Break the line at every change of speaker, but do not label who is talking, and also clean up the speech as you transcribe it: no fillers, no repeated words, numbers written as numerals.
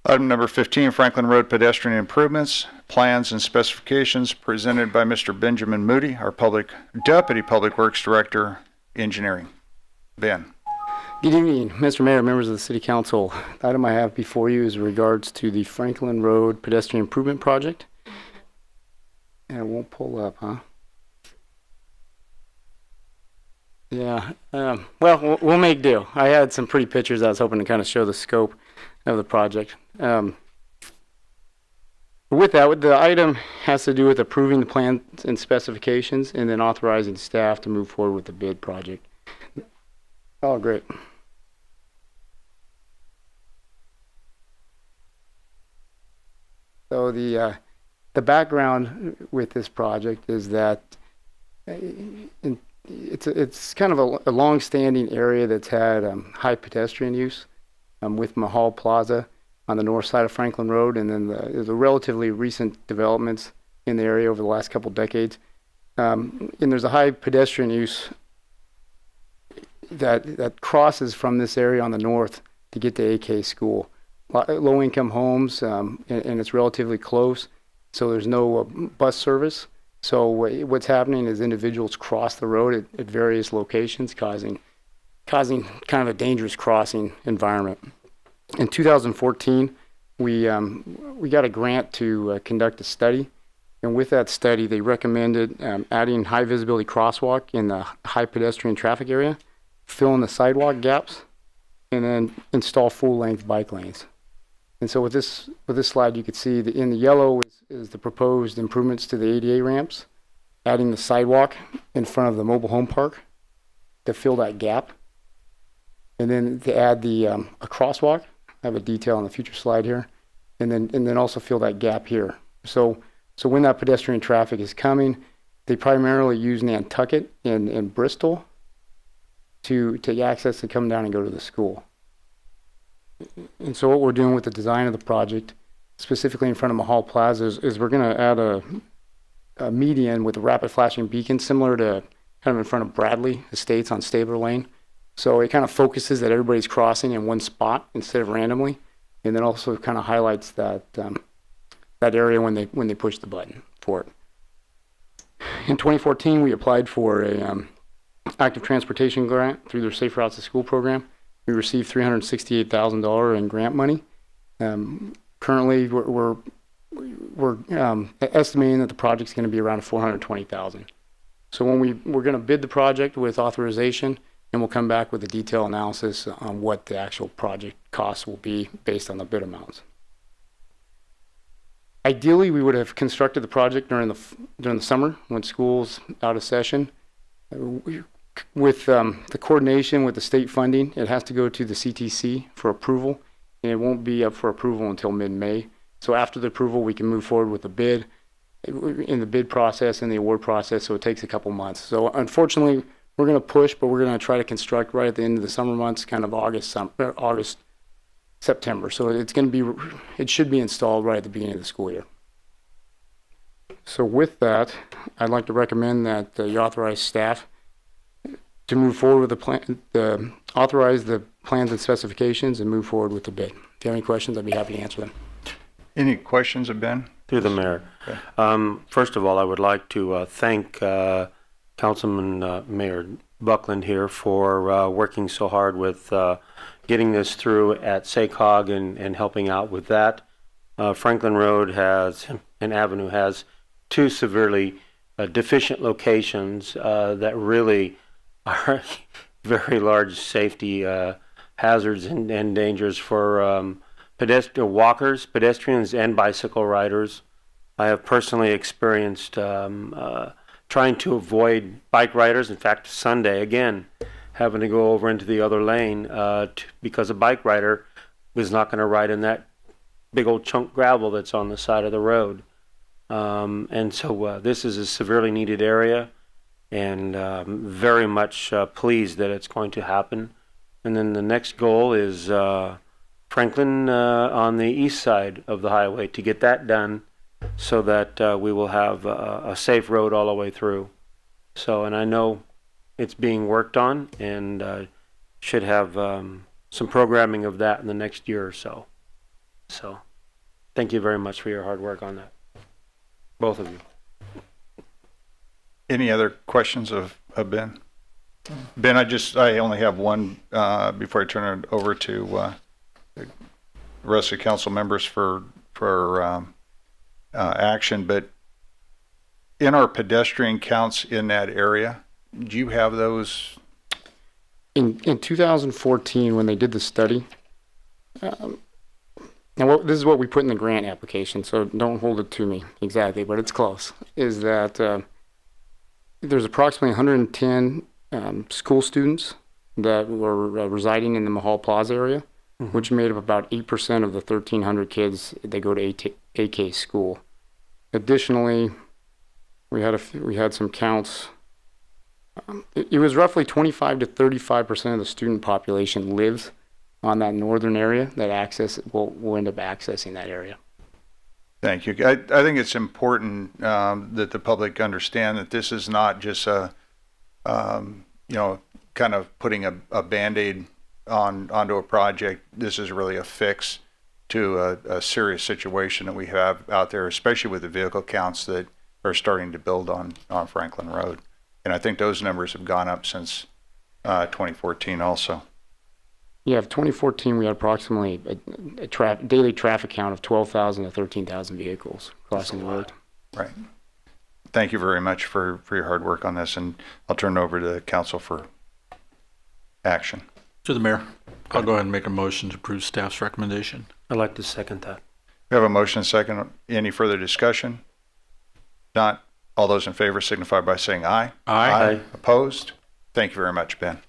Item number 15, Franklin Road pedestrian improvements, plans and specifications presented by Mr. Benjamin Moody, our Deputy Public Works Director, Engineering. Ben.
Good evening, Mr. Mayor, members of the City Council. The item I have before you is in regards to the Franklin Road pedestrian improvement project. And it won't pull up, huh? Yeah, well, we'll make do. I had some pretty pictures I was hoping to kind of show the scope of the project. With that, the item has to do with approving the plans and specifications and then authorizing staff to move forward with the bid project. Oh, great. So the background with this project is that it's kind of a long-standing area that's had high pedestrian use with Mahal Plaza on the north side of Franklin Road, and then the relatively recent developments in the area over the last couple decades. And there's a high pedestrian use that crosses from this area on the north to get to AK School. Low-income homes, and it's relatively close, so there's no bus service. So what's happening is individuals cross the road at various locations, causing kind of a dangerous crossing environment. In 2014, we got a grant to conduct a study, and with that study, they recommended adding high visibility crosswalk in the high pedestrian traffic area, fill in the sidewalk gaps, and then install full-length bike lanes. And so with this slide, you could see that in the yellow is the proposed improvements to the ADA ramps, adding the sidewalk in front of the mobile home park to fill that gap, and then to add a crosswalk. I have a detail on the future slide here, and then also fill that gap here. So when that pedestrian traffic is coming, they primarily use Nantucket and Bristol to access to come down and go to the school. And so what we're doing with the design of the project, specifically in front of Mahal Plaza, is we're going to add a median with a rapid flashing beacon, similar to kind of in front of Bradley Estates on Stabler Lane. So it kind of focuses that everybody's crossing in one spot instead of randomly, and then also kind of highlights that area when they push the button for it. In 2014, we applied for a active transportation grant through their Safe Routes to School program. We received $368,000 in grant money. Currently, we're estimating that the project's going to be around $420,000. So when we're going to bid the project with authorization, and we'll come back with a detailed analysis on what the actual project costs will be based on the bid amounts. Ideally, we would have constructed the project during the summer when school's out of session. With the coordination with the state funding, it has to go to the CTC for approval, and it won't be up for approval until mid-May. So after the approval, we can move forward with the bid, in the bid process and the award process, so it takes a couple months. So unfortunately, we're going to push, but we're going to try to construct right at the end of the summer months, kind of August, September. So it should be installed right at the beginning of the school year. So with that, I'd like to recommend that you authorize staff to move forward with the plan, authorize the plans and specifications and move forward with the bid. If you have any questions, I'd be happy to answer them.
Any questions of Ben?
Through the mayor. Okay. First of all, I would like to thank Councilman Mayor Buckland here for working so hard with getting this through at SACOG and helping out with that. Franklin Road and Avenue has two severely deficient locations that really are very large safety hazards and dangers for walkers, pedestrians, and bicycle riders. I have personally experienced trying to avoid bike riders. In fact, Sunday, again, having to go over into the other lane because a bike rider was not going to ride in that big old chunk gravel that's on the side of the road. And so this is a severely needed area, and very much pleased that it's going to happen. And then the next goal is Franklin on the east side of the highway, to get that done so that we will have a safe road all the way through. So, and I know it's being worked on, and should have some programming of that in the next year or so. So thank you very much for your hard work on that. Both of you.
Any other questions of Ben? Ben, I only have one before I turn it over to the rest of the council members for action. But in our pedestrian counts in that area, do you have those?
In 2014, when they did the study, this is what we put in the grant application, so don't hold it to me exactly, but it's close, is that there's approximately 110 school students that were residing in the Mahal Plaza area, which made up about 8% of the 1,300 kids that go to AK school. Additionally, we had some counts. It was roughly 25 to 35% of the student population lives on that northern area that will end up accessing that area.
Thank you. I think it's important that the public understand that this is not just a, kind of putting a Band-Aid onto a project. This is really a fix to a serious situation that we have out there, especially with the vehicle counts that are starting to build on Franklin Road. And I think those numbers have gone up since 2014 also.
Yeah, of 2014, we had approximately a daily traffic count of 12,000 to 13,000 vehicles crossing the road.
Right. Thank you very much for your hard work on this, and I'll turn it over to the council for action.
To the mayor, I'll go ahead and make a motion to approve staff's recommendation.
I'd like to second that.
We have a motion and second. Any further discussion? Not. All those in favor signify by saying aye.
Aye.
Opposed? Thank you very much, Ben.